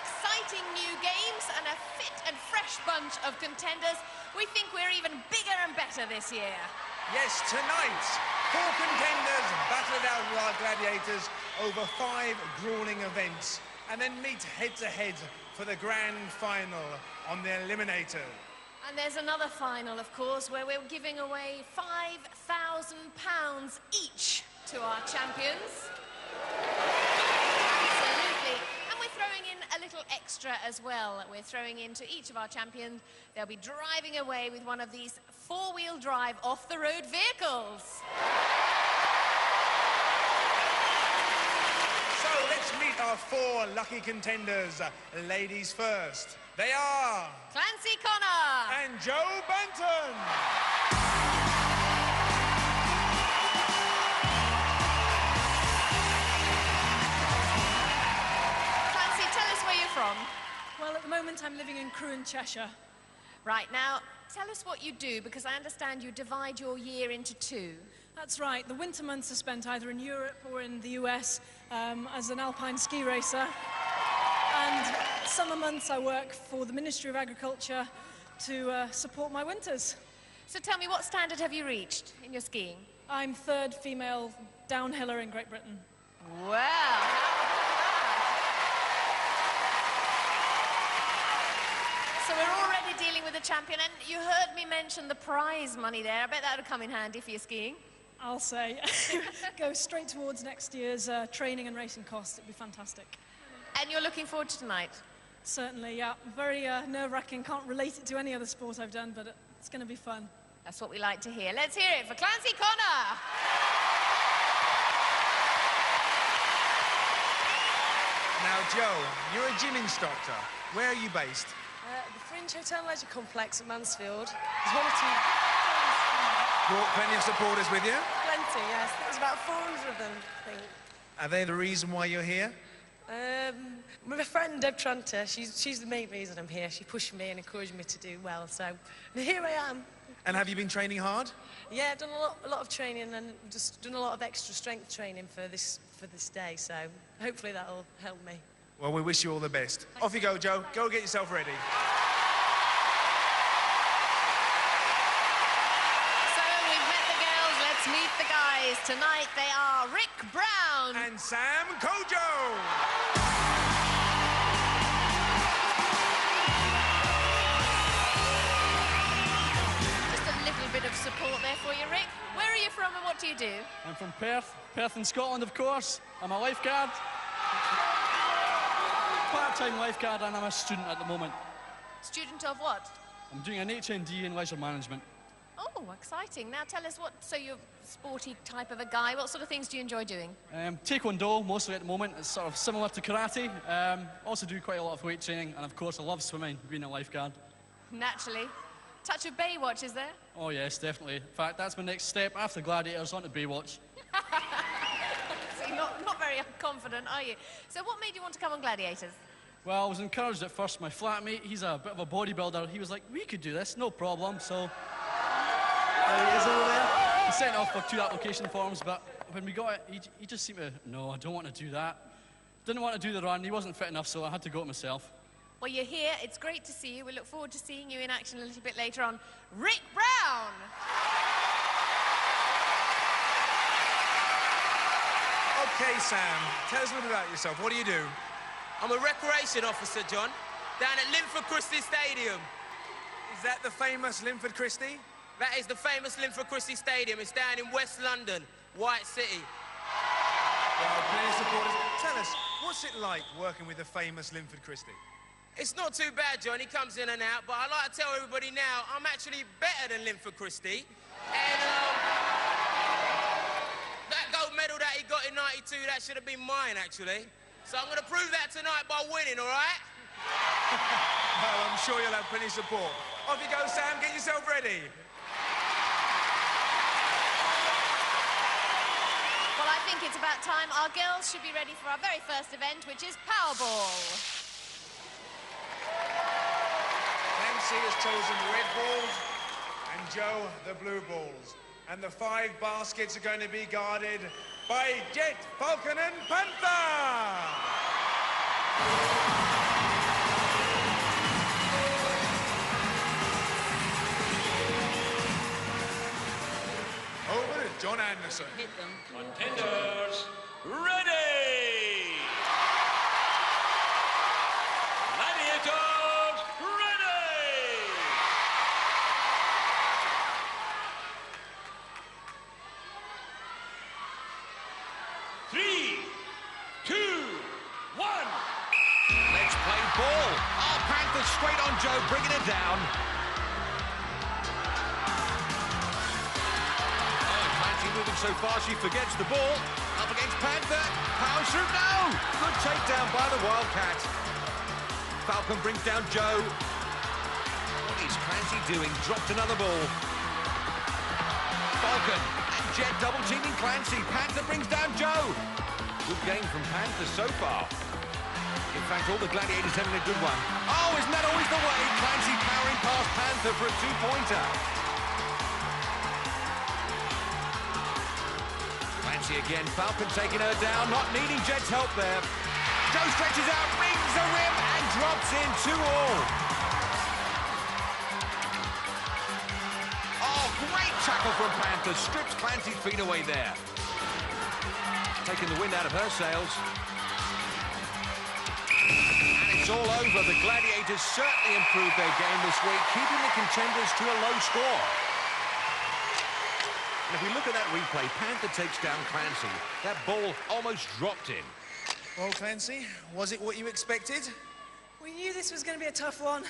exciting new games and a fit and fresh bunch of contenders, we think we're even bigger and better this year. Yes, tonight, 4 contenders battle it out with our gladiators over 5 grueling events and then meet head-to-head for the grand final on the eliminator. And there's another final, of course, where we're giving away £5,000 each to our champions. Absolutely. And we're throwing in a little extra as well. We're throwing in to each of our champions. They'll be driving away with one of these 4-wheel drive off-the-road vehicles. So let's meet our 4 lucky contenders. Ladies first. They are... Clancy Connor. And Joe Banton. Clancy, tell us where you're from. Well, at the moment I'm living in Crewe in Cheshire. Right, now, tell us what you do, because I understand you divide your year into 2. That's right. The winter months are spent either in Europe or in the US as an alpine ski racer. And summer months I work for the Ministry of Agriculture to support my winters. So tell me, what standard have you reached in your skiing? I'm 3rd female downhiller in Great Britain. Well, so we're already dealing with a champion, and you heard me mention the prize money there. I bet that would come in handy for your skiing. I'll say. Go straight towards next year's training and racing costs. It'd be fantastic. And you're looking forward to tonight? Certainly, yeah. Very nerve-wracking. Can't relate it to any other sport I've done, but it's going to be fun. That's what we like to hear. Let's hear it for Clancy Connor. Now, Joe, you're a gym instructor. Where are you based? The Fringe Hotel Leisure Complex at Mansfield. There's 1 or 2... Brought plenty of supporters with you? Plenty, yes. There's about 400 of them, I think. Are they the reason why you're here? My friend Deb Tranter, she's the main reason I'm here. She pushed me and encouraged me to do well, so here I am. And have you been training hard? Yeah, I've done a lot of training and just done a lot of extra strength training for this day, so hopefully that'll help me. Well, we wish you all the best. Off you go, Joe. Go get yourself ready. So we've met the girls, let's meet the guys. Tonight they are Rick Brown. And Sam Kojo. Bit of support there for you, Rick. Where are you from and what do you do? I'm from Perth in Scotland, of course. I'm a lifeguard, part-time lifeguard, and I'm a student at the moment. Student of what? I'm doing an HND in leisure management. Oh, exciting. Now tell us so you're a sporty type of a guy. What sort of things do you enjoy doing? Taekwondo, mostly at the moment. It's sort of similar to karate. Also do quite a lot of weight training, and of course I love swimming, being a lifeguard. Naturally. Touch of Baywatch, is there? Oh yes, definitely. In fact, that's my next step after Gladiators, onto Baywatch. So you're not very confident, are you? So what made you want to come on Gladiators? Well, I was encouraged at first. My flatmate, he's a bit of a bodybuilder. He was like, we could do this, no problem. So there he is over there. He sent off for 2 application forms, but when we got it, he just seemed to, no, I don't want to do that. Didn't want to do the run. He wasn't fit enough, so I had to go it myself. Well, you're here. It's great to see you. We look forward to seeing you in action a little bit later on. Rick Brown! Okay, Sam, tell us a little bit about yourself. What do you do? I'm a recreation officer, John, down at Linford Christie Stadium. Is that the famous Linford Christie? That is the famous Linford Christie Stadium. It's down in West London, White City. Well, plenty of supporters. Tell us, what's it like working with the famous Linford Christie? It's not too bad, John. He comes in and out, but I like to tell everybody now, I'm actually better than Linford Christie. And that gold medal that he got in '92, that should have been mine, actually. So I'm going to prove that tonight by winning, all right? Well, I'm sure you'll have plenty of support. Off you go, Sam. Get yourself ready. Well, I think it's about time. Our girls should be ready for our very first event, which is Powerball. Nancy has chosen the red balls and Joe the blue balls. And the 5 baskets are going to be guarded by Jet, Falcon and Panther! John Anderson. Hit them. Contenders, ready! Gladiators, ready! Three, two, one. Let's play ball. Oh, Panthers straight on Joe, bringing it down. Oh, Clancy moving so fast she forgets the ball. Up against Panther. Power shoot, no! Good takedown by the Wildcat. Falcon brings down Joe. What is Clancy doing? Dropped another ball. Falcon and Jet double teaming Clancy. Panther brings down Joe. Good game from Panther so far. In fact, all the Gladiators having a good one. Oh, isn't that always the way? Clancy powering past Panther for a two-pointer. Clancy again, Falcon taking her down, not needing Jet's help there. Joe stretches out, rings the rim, and drops in 2-all. Oh, great tackle from Panther, strips Clancy's feet away there. Taking the wind out of her sails. It's all over. The Gladiators certainly improved their game this week, keeping the contenders to a low score. And if we look at that replay, Panther takes down Clancy. That ball almost dropped in. Well, Clancy, was it what you expected? We knew this was going to be a tough one.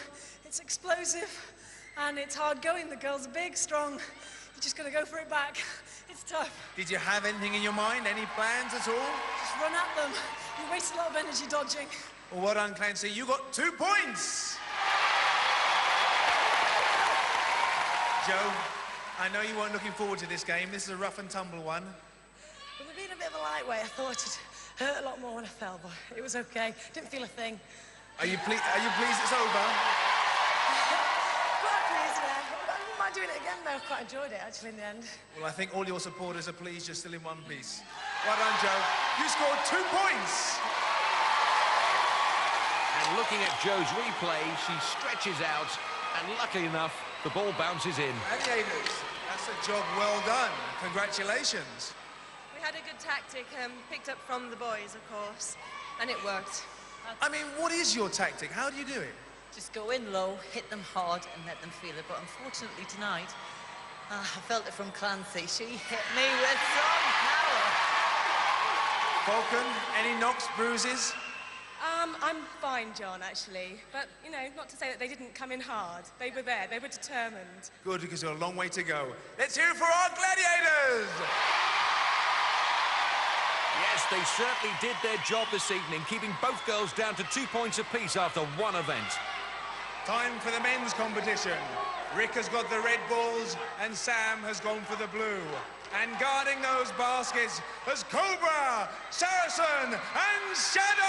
It's explosive and it's hard going. The girls are big, strong. You just got to go for it back. It's tough. Did you have anything in your mind? Any plans at all? Just run at them. You waste a lot of energy dodging. Well, well done, Clancy. You got 2 points. Joe, I know you weren't looking forward to this game. This is a rough and tumble one. Well, being a bit of a lightweight, I thought it hurt a lot more when I fell, but it was okay. Didn't feel a thing. Are you pleased it's over? Quite pleased, yeah. I wouldn't mind doing it again, though. Quite enjoyed it, actually, in the end. Well, I think all your supporters are pleased you're still in one piece. Well done, Joe. You scored 2 points. And looking at Joe's replay, she stretches out, and luckily enough, the ball bounces in. Gladiators, that's a job well done. Congratulations. We had a good tactic, picked up from the boys, of course, and it worked. I mean, what is your tactic? How do you do it? Just go in low, hit them hard, and let them feel it. But unfortunately tonight, I felt it from Clancy. She hit me with some power. Falcon, any knocks, bruises? I'm fine, John, actually. But, you know, not to say that they didn't come in hard. They were there. They were determined. Good, because you've got a long way to go. Let's hear it for our Gladiators! Yes, they certainly did their job this evening, keeping both girls down to 2 points apiece after one event. Time for the men's competition. Rick has got the red balls and Sam has gone for the blue. And guarding those baskets is Cobra, Saracen and Shadow!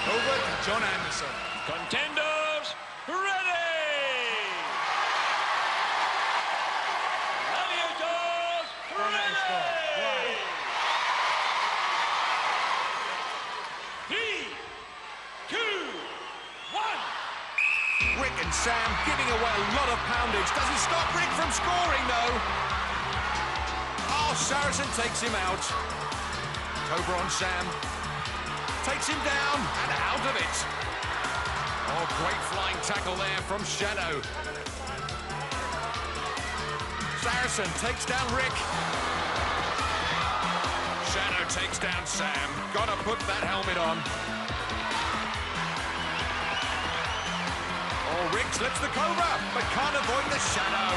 Over to John Anderson. Contenders, ready! Gladiators, ready! 3, 2, 1. Rick and Sam giving away a lot of poundage. Doesn't stop Rick from scoring, though. Oh, Saracen takes him out. Cobra on Sam. Takes him down and out of it. Oh, great flying tackle there from Shadow. Saracen takes down Rick. Shadow takes down Sam. Gotta put that helmet on. Oh, Rick slips the Cobra, but can't avoid the Shadow.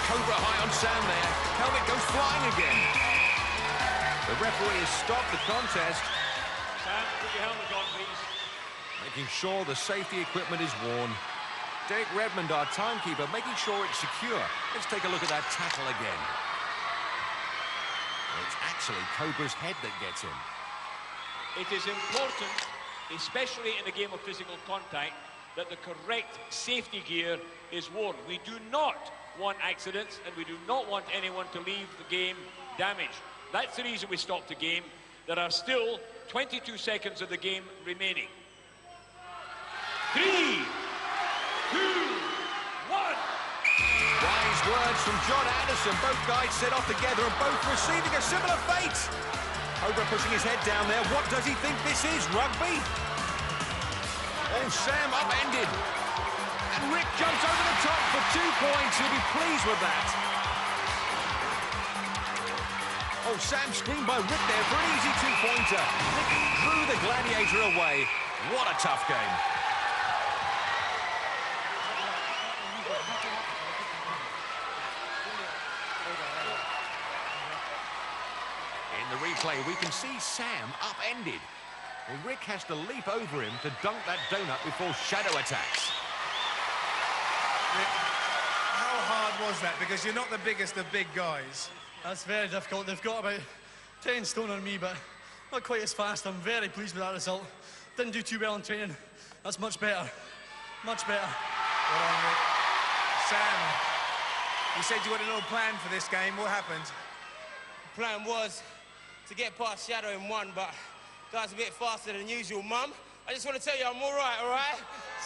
Cobra high on Sam there. Helmet goes flying again. The referee has stopped the contest. Sam, put your helmet on, please. Making sure the safety equipment is worn. Derek Redmond, our timekeeper, making sure it's secure. Let's take a look at that tackle again. Well, it's actually Cobra's head that gets him. It is important, especially in a game of physical contact, that the correct safety gear is worn. We do not want accidents, and we do not want anyone to leave the game damaged. That's the reason we stopped the game. There are still 22 seconds of the game remaining. words from John Anderson. Both guys set off together and both receiving a similar fate. Cobra pushing his head down there. What does he think this is, rugby? Oh, Sam upended. And Rick jumps over the top for 2 points. He'll be pleased with that. Oh, Sam screened by Rick there for an easy 2-pointer. Rick drew the Gladiator away. What a tough game. In the replay, we can see Sam upended. Well, Rick has to leap over him to dunk that donut before shadow attacks. Rick, how hard was that? Because you're not the biggest of big guys. That's very difficult. They've got about 10 stone on me, but not quite as fast. I'm very pleased with that result. Didn't do too well in training. That's much better. Much better. Well done, Rick. Sam, you said you had a little plan for this game. What happened? The plan was to get past Shadow in one, but guy's a bit faster than usual, Mum. I just want to tell you I'm all right?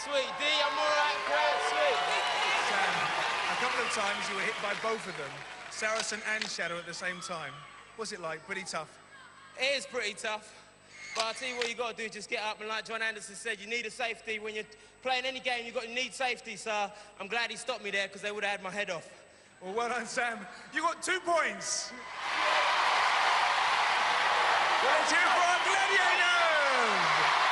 Sweet. D, I'm all right, crowd, sweet. Sam, a couple of times you were hit by both of them, Saracen and Shadow at the same time. What's it like? Pretty tough? It is pretty tough, but I'll tell you what you got to do, just get up, and like John Anderson said, you need a safety. When you're playing any game, you need safety, so I'm glad he stopped me there, because they would have had my head off. Well done, Sam. You got 2 points. Let's hear for our Gladiators!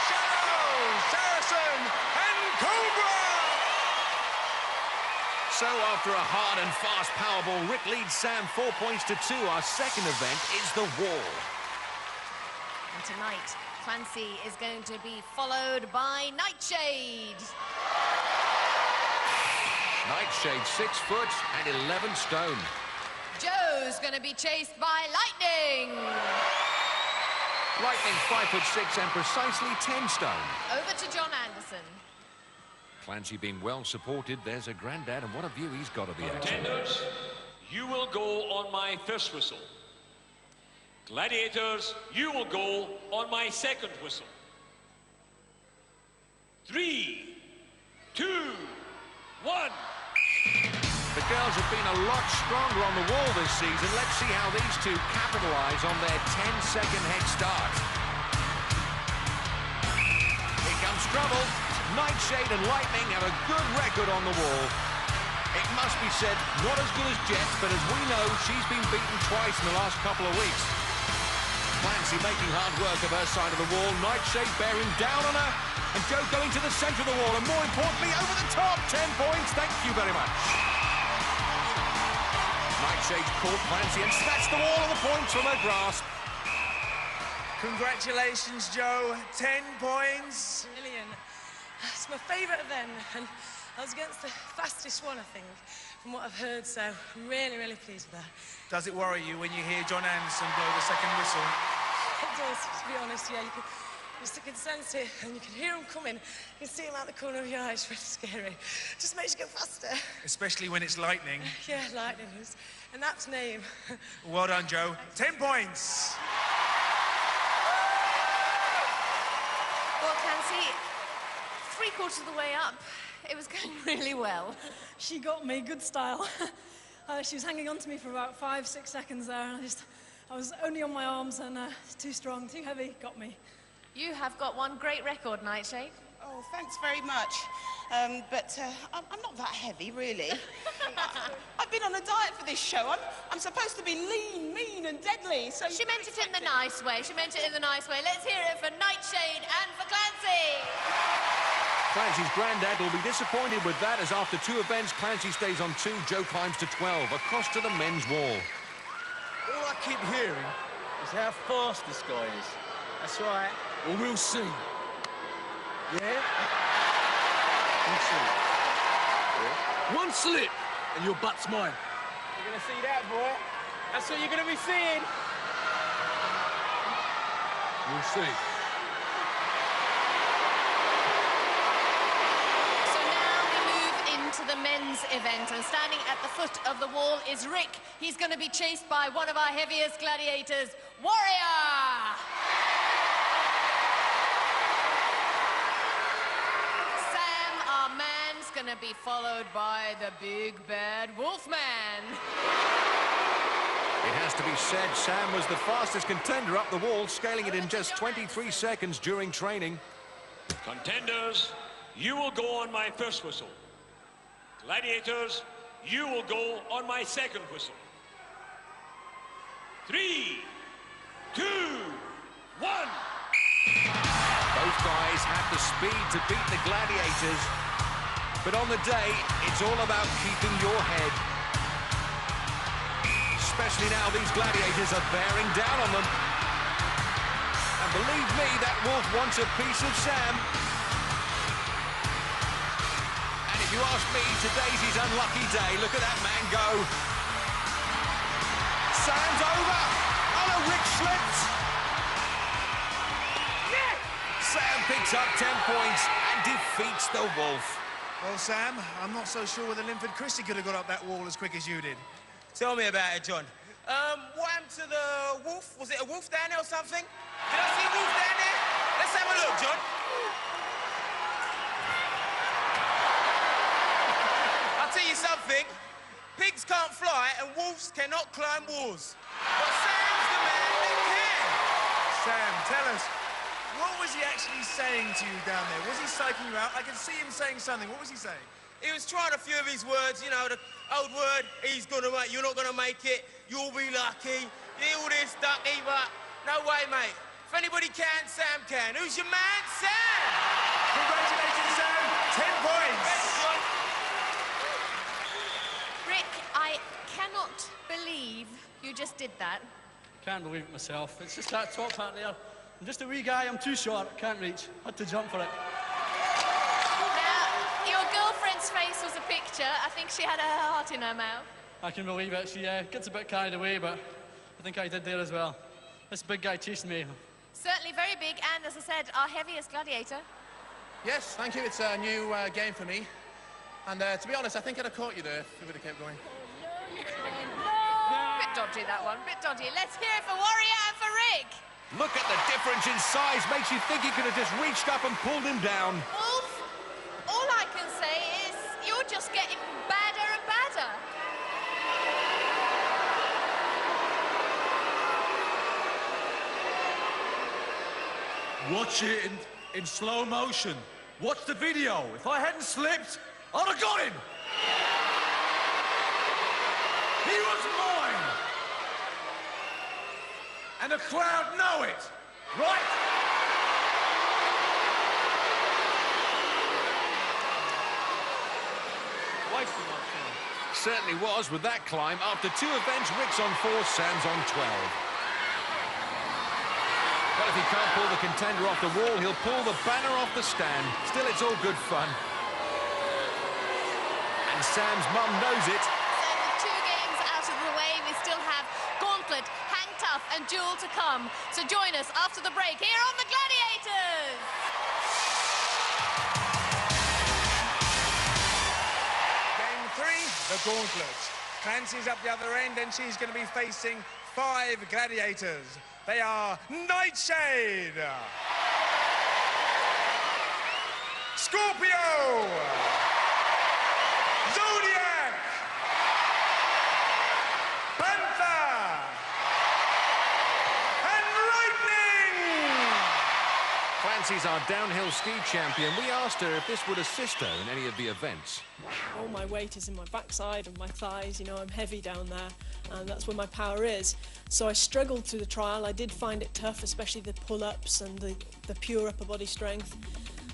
Shadow, Saracen, and Cobra! So after a hard and fast powerball, Rick leads Sam 4 points to 2. Our second event is the wall. And tonight, Clancy is going to be followed by Nightshade. Nightshade, 6 foot and 11 stone. Joe's going to be chased by Lightning. Lightning, 5'6" and precisely 10 stone. Over to John Anderson. Clancy being well supported. There's a granddad, and what a view he's got of the action. Contenders, you will go on my first whistle. Gladiators, you will go on my second whistle. 3, 2, 1. The girls have been a lot stronger on the wall this season. Let's see how these two capitalise on their 10-second head start. Here comes trouble. Nightshade and Lightning have a good record on the wall. It must be said, not as good as Jets, but as we know, she's been beaten twice in the last couple of weeks. Clancy making hard work of her side of the wall. Nightshade bearing down on her. And Joe going to the centre of the wall, and more importantly, over the top. 10 points, thank you very much. Nightshade's caught Clancy and snatched the wall and the points from her grasp. Congratulations, Joe. 10 points. Brilliant. It's my favourite event, and I was against the fastest one, I think, from what I've heard, so I'm really, really pleased with that. Does it worry you when you hear John Anderson blow the second whistle? It does, to be honest, yeah. You can sense it, and you can hear him coming. You can see him out the corner of your eye. It's really scary. Just makes you go faster. Especially when it's Lightning. Yeah, Lightning is an apt name. Well done, Joe. 10 points. Well, Clancy, 3/4 of the way up, it was going really well. She got me, good style. She was hanging on to me for about 5-6 seconds there, and I was only on my arms, and too strong, too heavy, got me. You have got one great record, Nightshade. Oh, thanks very much. I'm not that heavy, really. I've been on a diet for this show. I'm supposed to be lean, mean, and deadly, so... She meant it in the nice way. She meant it in the nice way. Let's hear it for Nightshade and for Clancy. Clancy's granddad will be disappointed with that, as after 2 events, Clancy stays on 2, Joe climbs to 12, across to the men's wall. All I keep hearing is how fast this guy is. That's right. Well, we'll see. Yeah? We'll see. Yeah? One slip, and your butt's mine. You're gonna see that, boy. That's what you're gonna be seeing. We'll see. So now we move into the men's event, and standing at the foot of the wall is Rick. He's going to be chased by one of our heaviest gladiators, Warrior! Sam, our man's going to be followed by the big bad Wolfman. It has to be said, Sam was the fastest contender up the wall, scaling it in just 23 seconds during training. Contenders, you will go on my first whistle. Gladiators, you will go on my second whistle. 3, 2, 1. Both guys have the speed to beat the Gladiators, but on the day, it's all about keeping your head. Especially now these Gladiators are bearing down on them. And believe me, that Wolf wants a piece of Sam. And if you ask me, today's his unlucky day. Look at that man go. Sam's over. Oh no, Rick slipped. Yeah. Sam picks up 10 points and defeats the Wolf. Well, Sam, I'm not so sure whether Linford Christie could have got up that wall as quick as you did. Tell me about it, John. What happened to the wolf? Was it a wolf down there or something? Did I see a wolf down there? Let's have a look, John. I'll tell you something. Pigs can't fly and wolves cannot climb walls. But Sam's the man that can. Sam, tell us, what was he actually saying to you down there? Was he psyching you out? I can see him saying something. What was he saying? He was trying a few of his words, you know, the old word, he's gonna make, you're not gonna make it, you'll be lucky, all this, ducky, but no way, mate. If anybody can, Sam can. Who's your man? Sam! Congratulations, Sam. 10 points. Rick, I cannot believe you just did that. Can't believe it myself. It's just that top part there. I'm just a wee guy, I'm too short, can't reach. Had to jump for it. Now, your girlfriend's face was a picture. I think she had her heart in her mouth. I can believe it. She gets a bit carried away, but I think I did there as well. This big guy chasing me. Certainly very big, and as I said, our heaviest gladiator. Yes, thank you. It's a new game for me. And to be honest, I think I'd have caught you there if we would have kept going. Bit dodgy, that one. Bit dodgy. Let's hear it for Warrior and for Rick. Look at the difference in size. Makes you think he could have just reached up and pulled him down. Wolf, all I can say is you're just getting badder and badder. Watch it in slow motion. Watch the video. If I hadn't slipped, I'd have got him. He was mine. And the crowd know it, right? Certainly was with that climb. After 2 events, Rick's on 4, Sam's on 12. Well, if he can't pull the contender off the wall, he'll pull the banner off the stand. Still, it's all good fun. And Sam's mum knows it. So with 2 games out of the way, we still have Gauntlet, Hang Tough and Duel to come. So join us after the break here on the Gladiators. Game 3, the Gauntlet. Clancy's up the other end, and she's going to be facing 5 gladiators. They are Nightshade, Scorpio, Zodiac, Panther, and Lightning! Clancy's our downhill ski champion. We asked her if this would assist her in any of the events. All my weight is in my backside and my thighs, you know, I'm heavy down there, and that's where my power is. So I struggled through the trial. I did find it tough, especially the pull-ups and the pure upper body strength.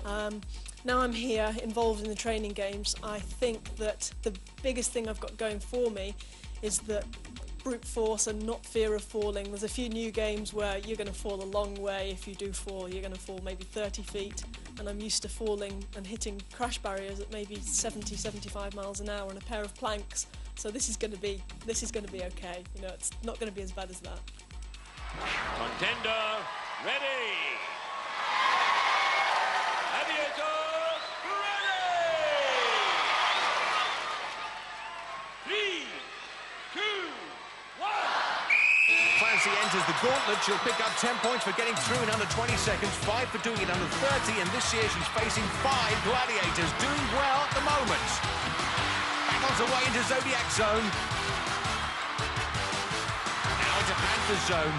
Now I'm here, involved in the training games, I think that the biggest thing I've got going for me is that brute force and not fear of falling. There's a few new games where you're going to fall a long way. If you do fall, you're going to fall maybe 30 feet. And I'm used to falling and hitting crash barriers at maybe 70, 75 miles an hour on a pair of planks. So this is going to be okay. You know, it's not going to be as bad as that. Contender, ready. Gladiators, ready. 3, 2, 1. Clancy enters the gauntlet, she'll pick up 10 points for getting through in under 20 seconds, 5 for doing it under 30, and this year she's facing 5 gladiators, doing well at the moment. Battles away into Zodiac Zone. Now into Panther Zone.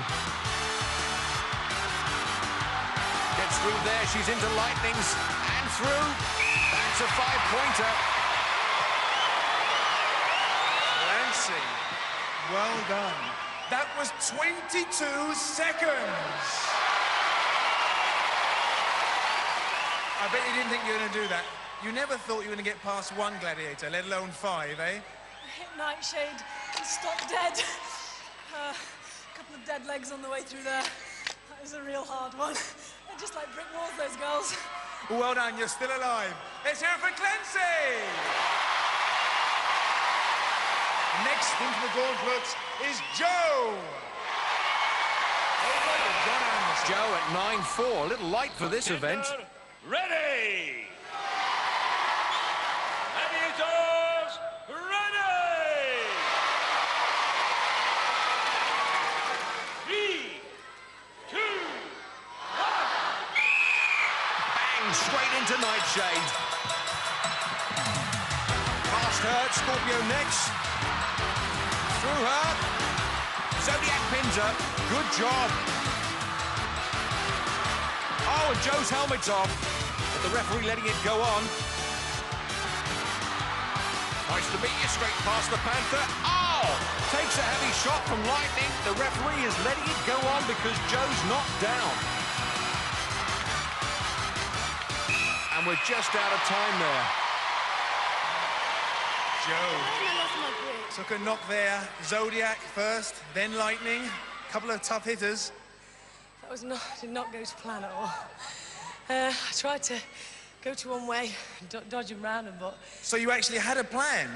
Gets through there, she's into Lightnings, and through. That's a 5-pointer. Clancy, well done. That was 22 seconds. I bet you didn't think you were going to do that. You never thought you were going to get past 1 gladiator, let alone 5, eh? I hit Nightshade and stopped dead. A couple of dead legs on the way through there. That was a real hard one. They're just like brick walls, those girls. Well done, you're still alive. Let's hear it for Clancy! Next into the gauntlet is Joe. Joe at 9-4, a little light for this event. Ready! Gladiators, ready! 3, 2, 1. Bang, straight into Nightshade. Past her, Scorpio next. Through her. Zodiac pins her. Good job. Oh, and Joe's helmet's off. But the referee letting it go on. Nice to meet you, straight past the Panther. Oh! Takes a heavy shot from Lightning. The referee is letting it go on because Joe's knocked down. And we're just out of time there. Joe took a knock there. Zodiac first, then Lightning. A couple of tough hitters. That did not go to plan at all. I tried to go to one way, dodge him round them, but... So you actually had a plan?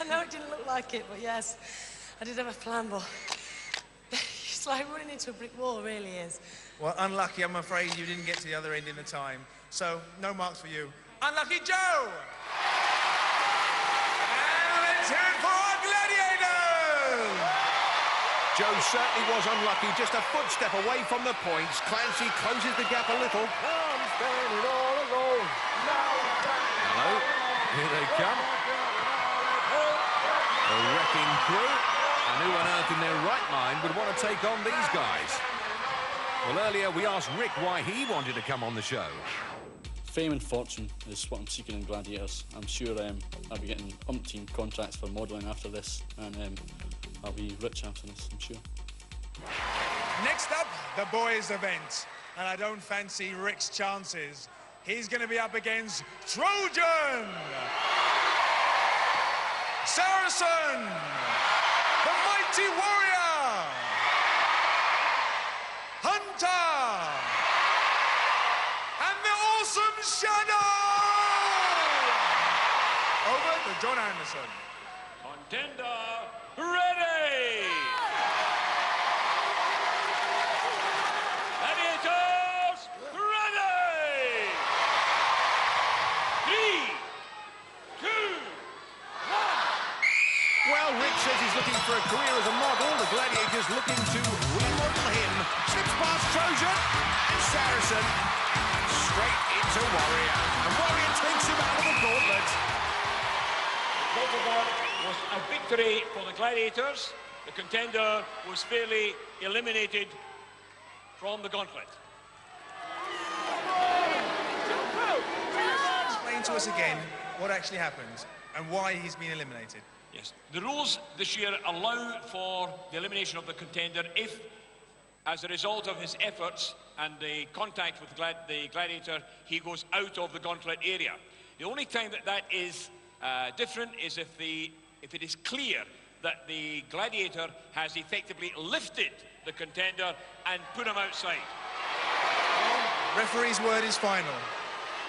I know it didn't look like it, but yes, I did have a plan, but it's like running into a brick wall, it really is. Well, unlucky, I'm afraid you didn't get to the other end in the time. So, no marks for you. Unlucky Joe! And let's hear it for our gladiators! Joe certainly was unlucky, just a footstep away from the points. Clancy closes the gap a little. I'm standing all alone. Hello, here they come. A wrecking crew. And who on earth in their right mind would want to take on these guys? Well, earlier we asked Rick why he wanted to come on the show. Fame and fortune is what I'm seeking in Gladiators. I'm sure I'll be getting umpteen contracts for modelling after this, and I'll be rich after this, I'm sure. Next up, the boys' event. And I don't fancy Rick's chances. He's going to be up against Trojan, Saracen, the Mighty Warrior, Hunter, and the Awesome Shadow! Over to John Anderson. Contender, ready! Gladiators, ready! 3, 2, 1. Well, Rick says he's looking for a career as a model. The Gladiators looking to remodel him. Slips past Trojan and Saracen. Straight into Warrior. And Warrior takes him out of the gauntlet. Was a victory for the Gladiators. The contender was fairly eliminated from the gauntlet. Explain to us again what actually happened and why he's been eliminated. Yes, the rules this year allow for the elimination of the contender if, as a result of his efforts and the contact with the gladiator, he goes out of the gauntlet area. The only time that is different is if it is clear that the gladiator has effectively lifted the contender and put him outside. Referee's word is final.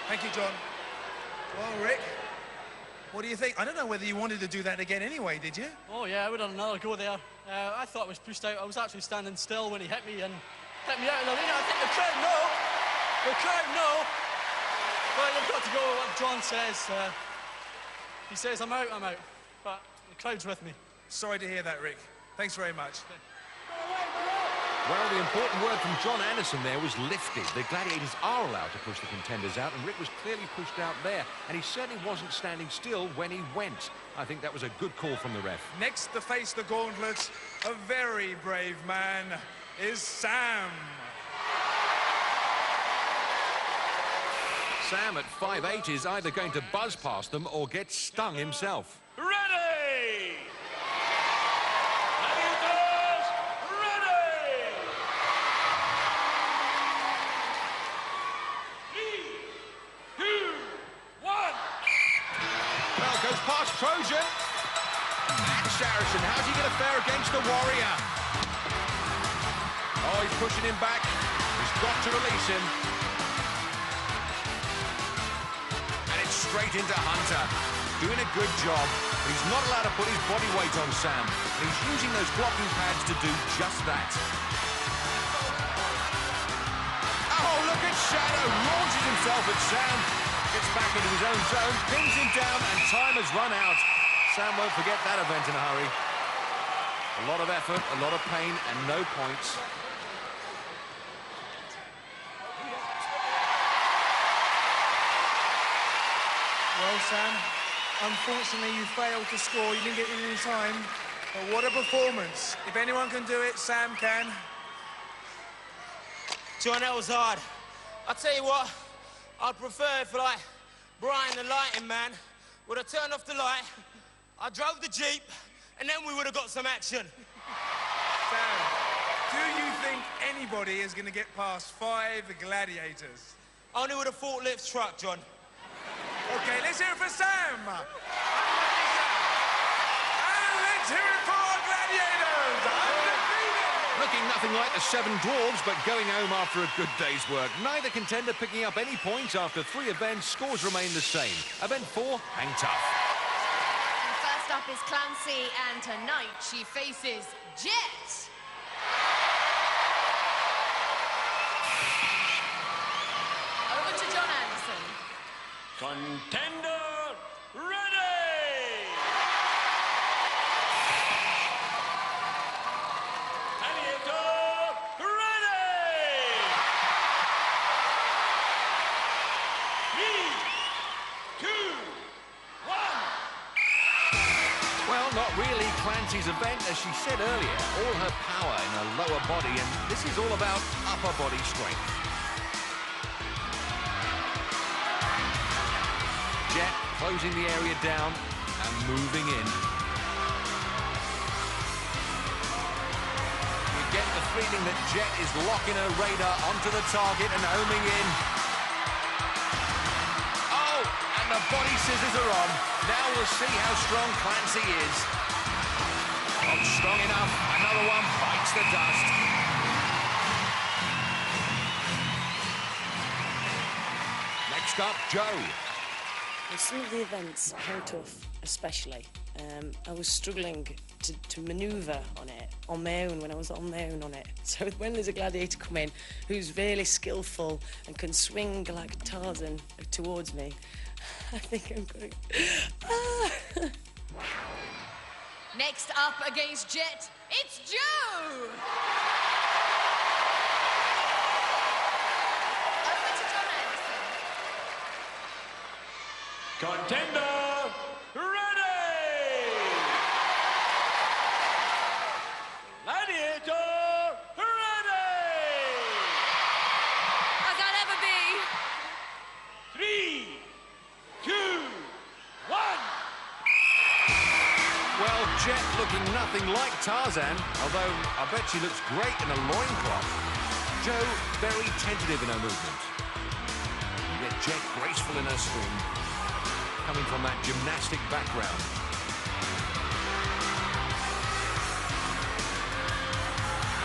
Thank you, John. Well, Rick, what do you think? I don't know whether you wanted to do that again anyway, did you? Oh yeah, I would have another go there. I thought I was pushed out. I was actually standing still when he hit me and hit me out of the arena. I think the crowd know. The crowd know. But you've got to go with what John says. He says, I'm out. But the crowd's with me. Sorry to hear that, Rick. Thanks very much. Well, the important word from John Anderson there was lifted. The Gladiators are allowed to push the contenders out, and Rick was clearly pushed out there, and he certainly wasn't standing still when he went. I think that was a good call from the ref. Next to face the gauntlet, a very brave man, is Sam. Sam at 5'8" is either going to buzz past them or get stung himself. Ready! Gladiators, ready! 3, 2, 1. Well, goes past Trojan. And Saracen, how's he going to fare against the Warrior? Oh, he's pushing him back. He's got to release him. And it's straight into Hunter. Doing a good job. But he's not allowed to put his body weight on Sam. And he's using those blocking pads to do just that. Oh, look at Shadow. Launches himself at Sam. Gets back into his own zone, pins him down, and time has run out. Sam won't forget that event in a hurry. A lot of effort, a lot of pain, and no points. Well, Sam, unfortunately you failed to score. You didn't get in any time. But what a performance. If anyone can do it, Sam can. John, that was hard. I'll tell you what, I'd prefer if, like, Brian the lighting man would have turned off the light, I drove the Jeep, and then we would have got some action. Sam, do you think anybody is going to get past 5 Gladiators? Only with a forklift truck, John. Okay, let's hear it for Sam. And let's hear it for our Gladiators. Undefeated. Looking nothing like the 7 dwarves, but going home after a good day's work. Neither contender picking up any points after 3 events. Scores remain the same. Event 4, hang tough. And first up is Clancy, and tonight she faces Jet. Over to John Anderson. Contender, ready! Gladiator, ready! 3, 2, 1. Well, not really Clancy's event, as she said earlier. All her power in her lower body, and this is all about upper body strength. Jet closing the area down and moving in. You get the feeling that Jet is locking her radar onto the target and homing in. Oh, and the body scissors are on. Now we'll see how strong Clancy is. Not strong enough. Another one bites the dust. Next up, Joe. Well, some of the events hang tough, especially. I was struggling to manoeuvre on it, on my own, when I was on my own on it. So when there's a gladiator come in who's really skillful and can swing like Tarzan towards me, I think I'm going... Ah. Next up against Jet, it's Joe! Over to John Anderson. Contender, ready! Gladiator, ready! As I'll ever be. 3, 2, 1. Well, Jet looking nothing like Tarzan, although I bet she looks great in a loincloth. Joe, very tentative in her movement. Yet Jet graceful in her swing, coming from that gymnastic background.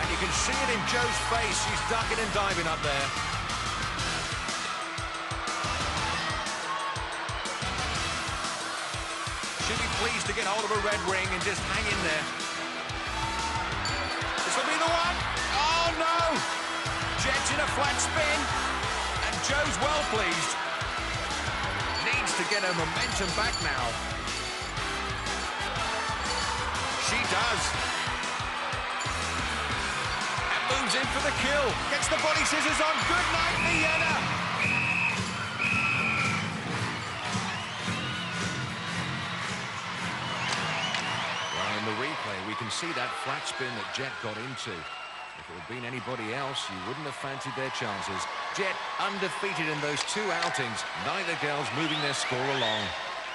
And you can see it in Joe's face. She's ducking and diving up there. She'll be pleased to get hold of a red ring and just hang in there. This will be the one. Oh, no! Jet's in a flat spin, and Joe's well pleased. Needs to get her momentum back now. She does. Comes in for the kill. Gets the body scissors on. Good night, Vienna. Well, in the replay, we can see that flat spin that Jet got into. If it had been anybody else, you wouldn't have fancied their chances. Jet undefeated in those 2 outings. Neither girl's moving their score along.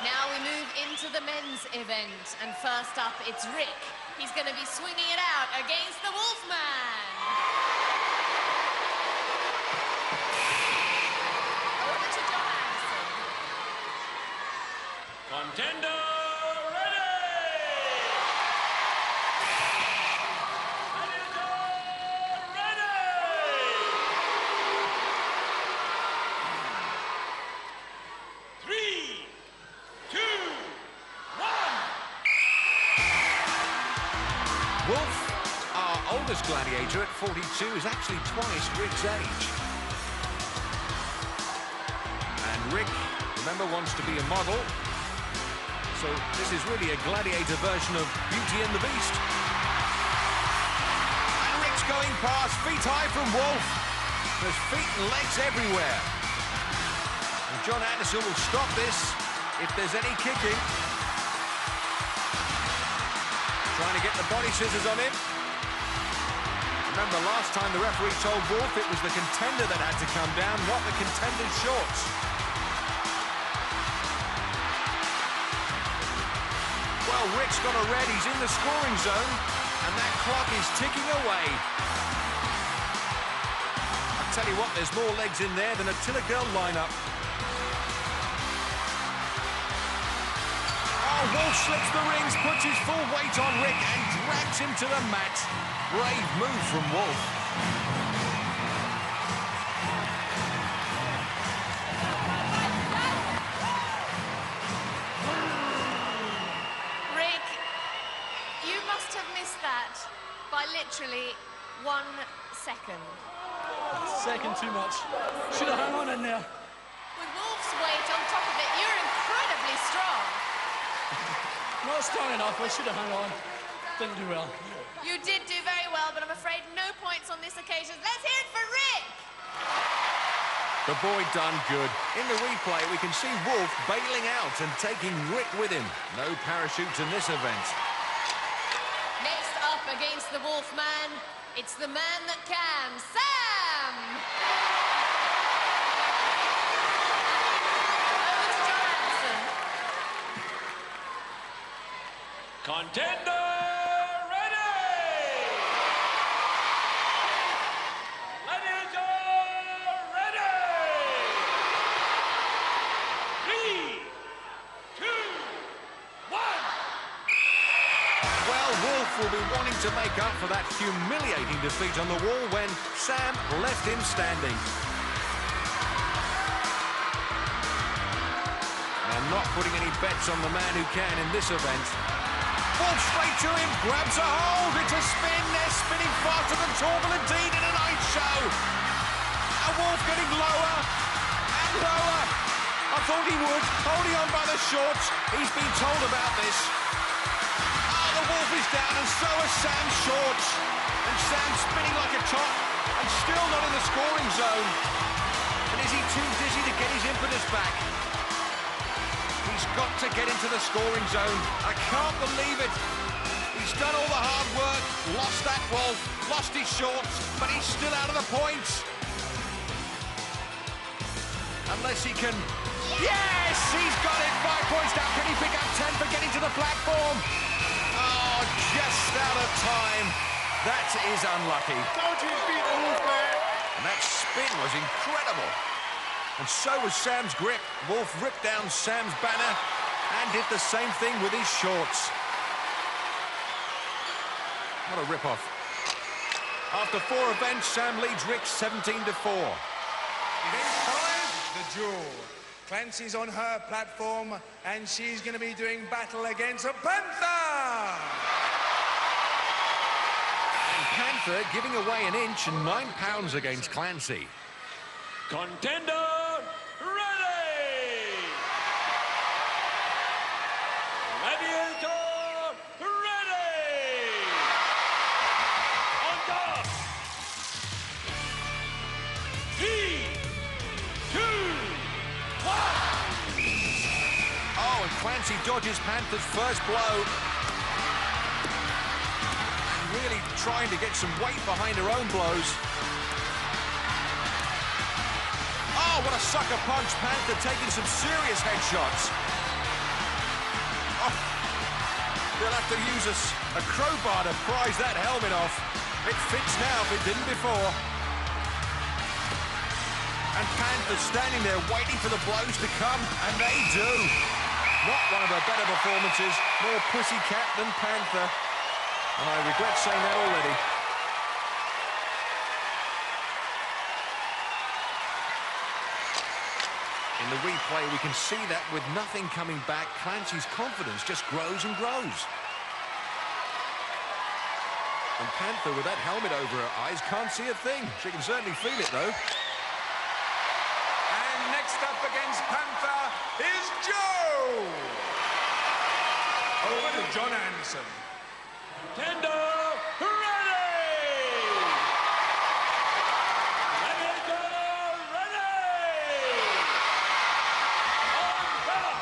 Now we move into the men's event, and first up, it's Rick. He's going to be swinging it out against the Wolfman. Over to John Anderson. Contender ready! Wolf, our oldest gladiator at 42, is actually twice Rick's age. And Rick, remember, wants to be a model. So this is really a gladiator version of Beauty and the Beast. And Rick's going past, feet high from Wolf. There's feet and legs everywhere. And John Anderson will stop this if there's any kicking. Trying to get the body scissors on him. Remember, last time the referee told Wolf it was the contender that had to come down, not the contender's shorts. Well, Rick's got a red, he's in the scoring zone, and that clock is ticking away. I tell you what, there's more legs in there than a Tiller Girl lineup. Wolf slips the rings, puts his full weight on Rick and drags him to the mat. Brave move from Wolf. Rick, you must have missed that by literally 1 second. Second too much. Should have hung on in there. With Wolf's weight on top of it, you're incredibly strong. Not strong enough, I should have hung on. Didn't do well. You did do very well, but I'm afraid no points on this occasion. Let's hear it for Rick! The boy done good. In the replay, we can see Wolf bailing out and taking Rick with him. No parachutes in this event. Next up against the Wolfman, it's the man that can, Sam! Over to John Anderson. Contender ready! Gladiator ready! 3, 2, 1! Well, Wolf will be wanting to make up for that humiliating defeat on the wall when Sam left him standing. Now, not putting any bets on the man who can in this event. Wolf straight to him, grabs a hold, it's a spin, they're spinning faster than Torval and Dean in a night show. And Wolf getting lower and lower. I thought he would, holding on by the shorts. He's been told about this. Oh, the Wolf is down and so are Sam's shorts. And Sam's spinning like a top and still not in the scoring zone. And is he too dizzy to get his impetus back? He's got to get into the scoring zone. I can't believe it. He's done all the hard work, lost that Wolf, lost his shorts, but he's still out of the points. Unless he can... Yes! He's got it! 5 points down. Can he pick up 10 for getting to the platform? Oh, just out of time. That is unlucky. Don't you beat the Wolf, man? And that spin was incredible. And so was Sam's grip. Wolf ripped down Sam's banner and did the same thing with his shorts. What a rip-off. After 4 events, Sam leads Rick 17-4. Event 5, the duel. Clancy's on her platform, and she's going to be doing battle against a Panther! And Panther giving away an inch and 9 pounds against Clancy. Contender ready! Gladiator ready! On top! Clancy dodges Panther's first blow. Really trying to get some weight behind her own blows. Oh, what a sucker punch. Panther taking some serious headshots. Oh, they'll have to use a crowbar to prise that helmet off. It fits now if it didn't before. And Panther standing there waiting for the blows to come, and they do. Not one of her better performances, more pussycat than Panther. And I regret saying that already. In the replay, we can see that with nothing coming back, Clancy's confidence just grows and grows. And Panther, with that helmet over her eyes, can't see a thing. She can certainly feel it, though. And next up against Panther is Joe. Over to John Anderson. Tender ready! Gladiator ready! On top!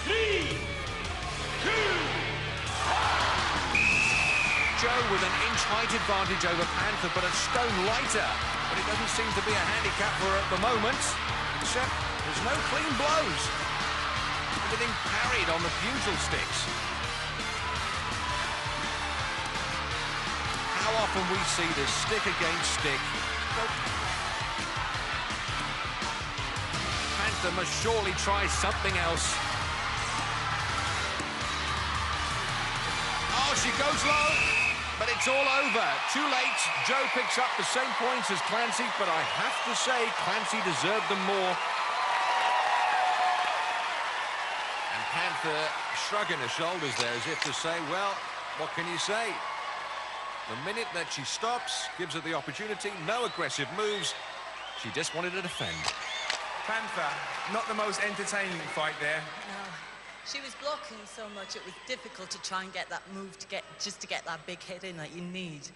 3, 2, 1! Joe with an inch height advantage over Panther, but a stone lighter. But it doesn't seem to be a handicap for her at the moment, except there's no clean blows. Everything parried on the bugle sticks. How often we see this stick against stick. Panther must surely try something else. Oh, she goes low, but it's all over. Too late. Joe picks up the same points as Clancy, but I have to say Clancy deserved them more. Panther shrugging her shoulders there as if to say, well, what can you say? The minute that she stops, gives her the opportunity, no aggressive moves. She just wanted to defend. Panther, not the most entertaining fight there. No, she was blocking so much it was difficult to try and get that move to get that big hit in that you need.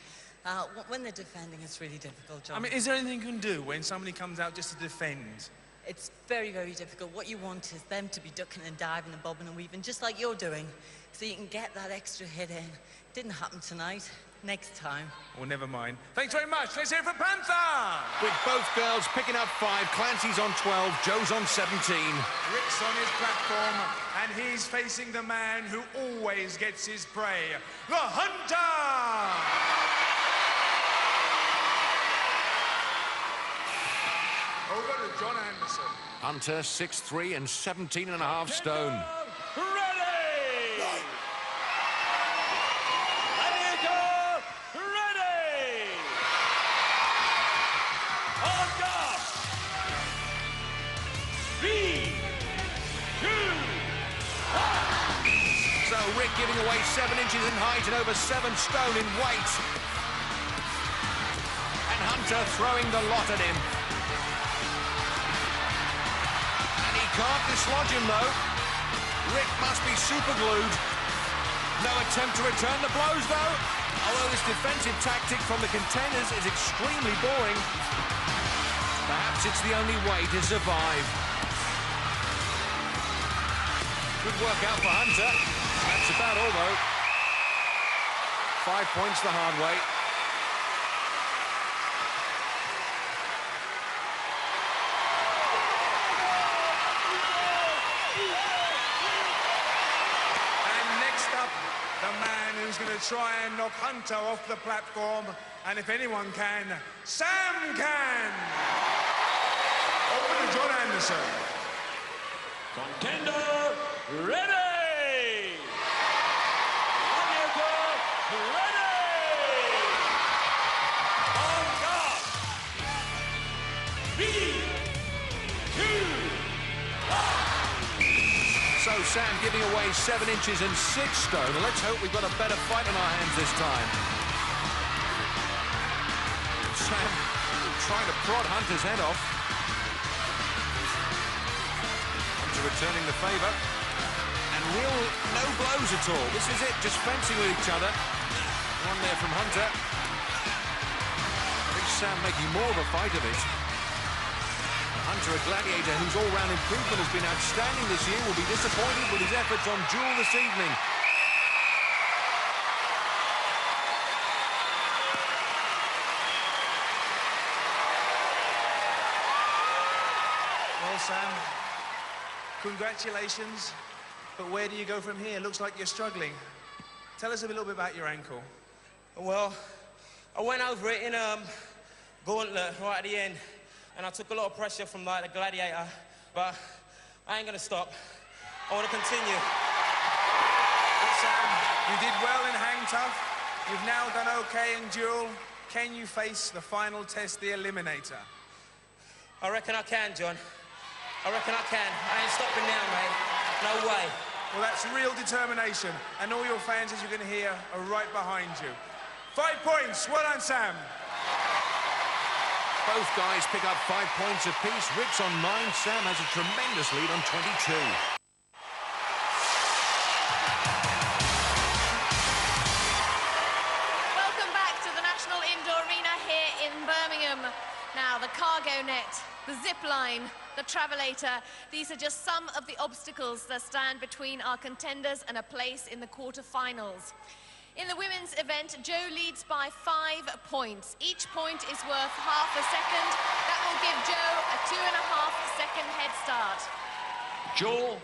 When they're defending, it's really difficult, John. I mean, is there anything you can do when somebody comes out just to defend? It's very, very difficult. What you want is them to be ducking and diving and bobbing and weaving, just like you're doing, so you can get that extra hit in. Didn't happen tonight. Next time. Well, never mind. Thanks very much. Let's hear it for Panther! With both girls picking up 5, Clancy's on 12, Joe's on 17. Rick's on his platform, and he's facing the man who always gets his prey, the Hunter! Over to John Anderson. Hunter, 6'3" and 17.5 stone. Ready! Gladiator ready! On top! 3, 2, 1! So Rick giving away 7 inches in height and over 7 stone in weight. And Hunter throwing the lot at him. Can't dislodge him, though. Rick must be super glued. No attempt to return the blows, though. Although this defensive tactic from the contenders is extremely boring. Perhaps it's the only way to survive. Good work out for Hunter. That's about all, though. 5 points the hard way. Who's going to try and knock Hunter off the platform, and if anyone can, Sam can! Over to John Anderson. Contender ready! Gladiator ready! On top! 3, 2, 1! So Sam giving away 7 inches and 6 stone. Let's hope we've got a better fight on our hands this time. Sam trying to prod Hunter's head off. Hunter returning the favour. And no blows at all. This is it, just fencing with each other. One there from Hunter. I think Sam making more of a fight of it. Hunter, a gladiator whose all-round improvement has been outstanding this year, will be disappointed with his efforts on duel this evening. Well, Sam, congratulations. But where do you go from here? Looks like you're struggling. Tell us a little bit about your ankle. Well, I went over it in gauntlet right at the end, and I took a lot of pressure from like the gladiator, but I ain't gonna stop. I want to continue. But Sam, you did well in hang tough. You've now done okay in duel. Can you face the final test, the eliminator? I reckon I can, John. I reckon I can. I ain't stopping now, mate. No way. Well, that's real determination, and all your fans, as you're going to hear, are right behind you. 5 points. Well done, Sam. Both guys pick up 5 points apiece. Rick's on 9. Sam has a tremendous lead on 22. Welcome back to the National Indoor Arena here in Birmingham. Now, the cargo net, the zip line, the travelator, these are just some of the obstacles that stand between our contenders and a place in the quarter-finals. In the women's event, Jo leads by 5 points. Each point is worth half a second. That will give Jo a 2.5-second head start. Jo,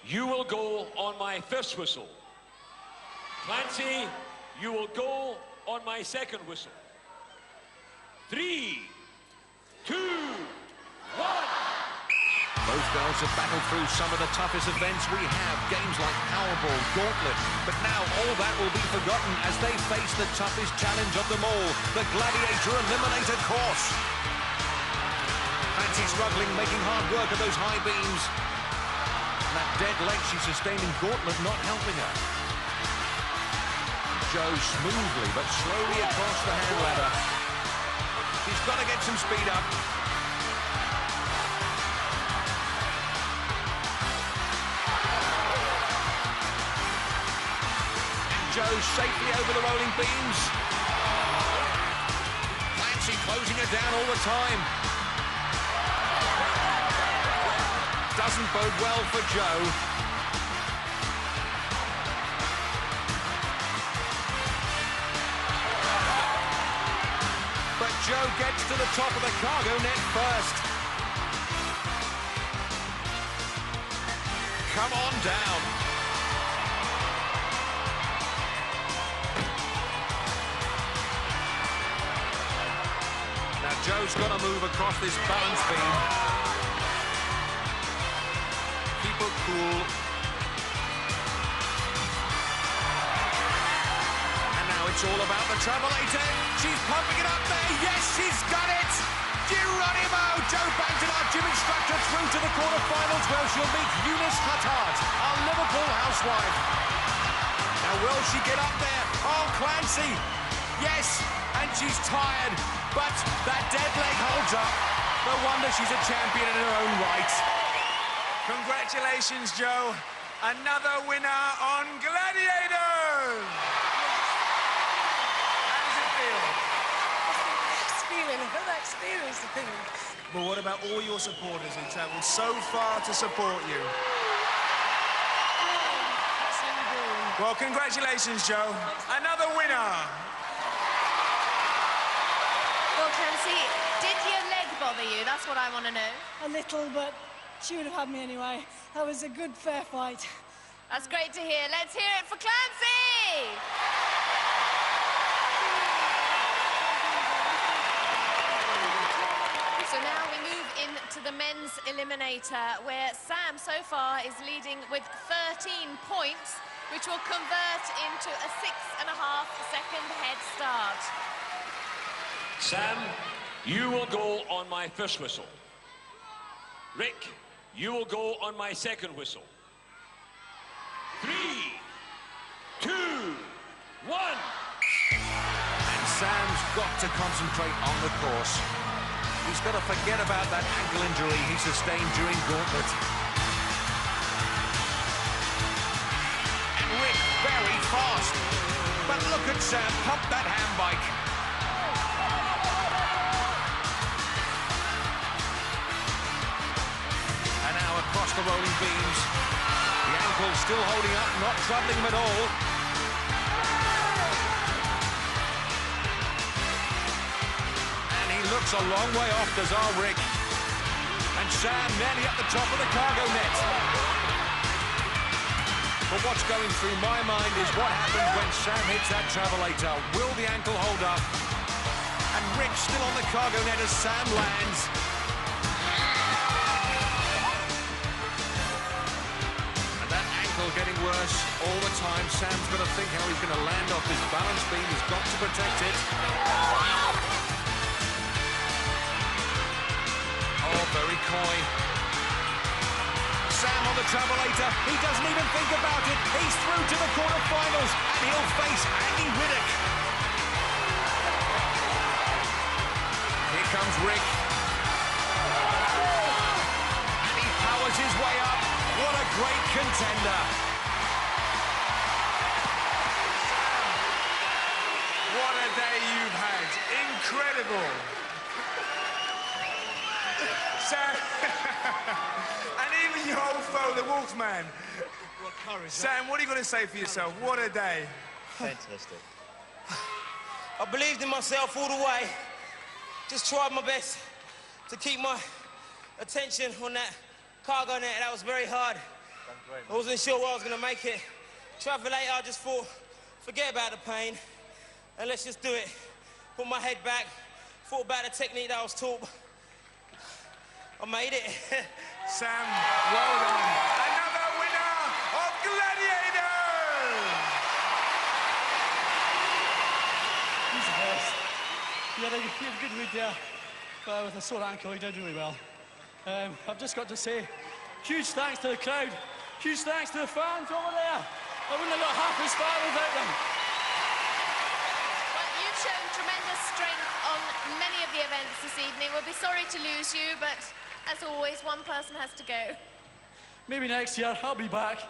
you will go on my first whistle. Clancy, you will go on my second whistle. 3, 2, 1. Both girls have battled through some of the toughest events we have, games like Powerball, Gauntlet, but now all that will be forgotten as they face the toughest challenge of them all, the Gladiator Eliminator course. Clancy struggling, making hard work of those high beams. And that dead leg she sustained in Gauntlet not helping her. Jo smoothly but slowly across the hand ladder. She's got to get some speed up. Jo safely over the rolling beams. Clancy closing her down all the time. Doesn't bode well for Jo. But Jo gets to the top of the cargo net first. Come on down. Now Jo's got to move across this balance beam. Keep it cool. And now it's all about the travelator. She's pumping it up there. Yes, she's got it. Geronimo. Jo banked our gym instructor through to the quarterfinals where she'll meet Eunice Huttart, our Liverpool housewife. Now will she get up there? Oh, Clancy. Yes, and she's tired. But that dead leg holds up. No wonder she's a champion in her own right. Congratulations, Jo. Another winner on Gladiators. How does it feel? I've got that experience of feeling. Well, what about all your supporters who travelled so far to support you? Well, congratulations, Jo. Another winner. Well, Clancy, did your leg bother you? That's what I want to know. A little, but she would have had me anyway. That was a good, fair fight. That's great to hear. Let's hear it for Clancy! So now we move into the men's eliminator, where Sam so far is leading with 13 points, which will convert into a 6.5-second head start. Sam, you will go on my first whistle. Rick, you will go on my second whistle. 3, 2, 1. And Sam's got to concentrate on the course. He's got to forget about that ankle injury he sustained during Gauntlet. And Rick very fast. But look at Sam pump that hand bike. across the rolling beams. The ankle still holding up, not troubling him at all. And he looks a long way off, does our Rick. And Sam nearly at the top of the cargo net. But what's going through my mind is what happens when Sam hits that travelator. Will the ankle hold up? And Rick still on the cargo net as Sam lands. And that ankle getting worse all the time. Sam's got to think how he's going to land off this balance beam. He's got to protect it. Oh, very coy. Sam on the travelator. He doesn't even think about it. He's through to the quarterfinals, and he'll face Andy Riddick. Here comes Rick. And he powers his way up. What a great contender. What a day you've had. Incredible. Sam, and even your old foe, the Wolfman. What courage. Sam, what are you going to say for yourself? What a day. Fantastic. I believed in myself all the way. Just tried my best to keep my attention on that cargo net. That was very hard. I wasn't sure where I was going to make it. Travelator, I just thought, forget about the pain, and let's just do it. Put my head back, thought about the technique that I was taught. I made it. Sam, well done. Another winner of Gladiators! He's the best. He had a good week there, but with a sore ankle, he did really well. I've just got to say, huge thanks to the crowd. Huge thanks to the fans over there. I wouldn't have got half as far without them. Well, you've shown tremendous strength on many of the events this evening. We'll be sorry to lose you, but as always, one person has to go. Maybe next year, I'll be back.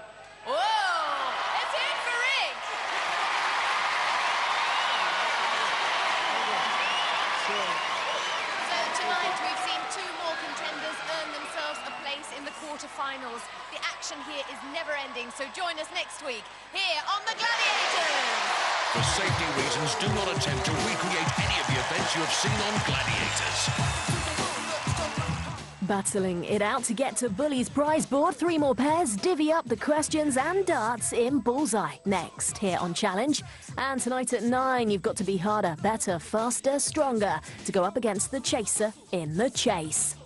Whoa! Let's hear it for Rick! So tonight we've seen two more contenders earn themselves a place in the quarterfinals. The action here is never ending, so join us next week here on the Gladiators! For safety reasons, do not attempt to recreate any of the events you have seen on Gladiators. Battling it out to get to Bully's prize board. 3 more pairs divvy up the questions and darts in Bullseye. Next, here on Challenge. And tonight at 9, you've got to be harder, better, faster, stronger to go up against the Chaser in the Chase.